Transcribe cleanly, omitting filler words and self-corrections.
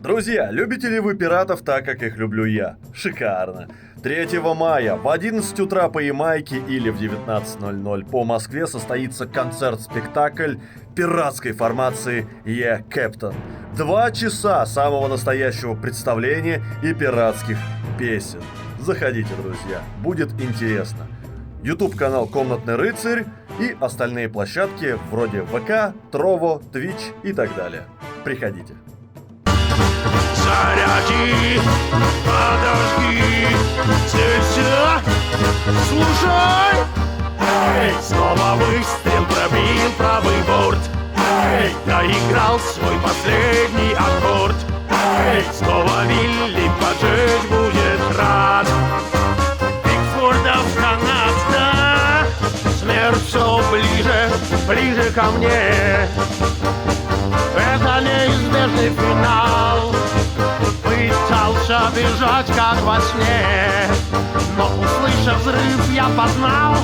Друзья, любите ли вы пиратов так, как их люблю я? Шикарно! 3 мая в 11 утра по Ямайке или в 19:00 по Москве состоится концерт-спектакль пиратской формации «Yeah, Captain». 2 часа самого настоящего представления и пиратских песен. Заходите, друзья, будет интересно. YouTube-канал «Комнатный рыцарь» и остальные площадки вроде ВК, Трово, Twitch и так далее. Приходите. Заряди, подожди, тетя, слушай. Эй, снова выстрел пробил правый борт. Эй, доиграл свой последний аккорд. Эй, снова Вилли поджечь будет рад. Бигфордов канат, да, смерть все ближе, ближе ко мне. Это неизбежный финал. Пытался бежать, как во сне, но, услышав взрыв, я познал,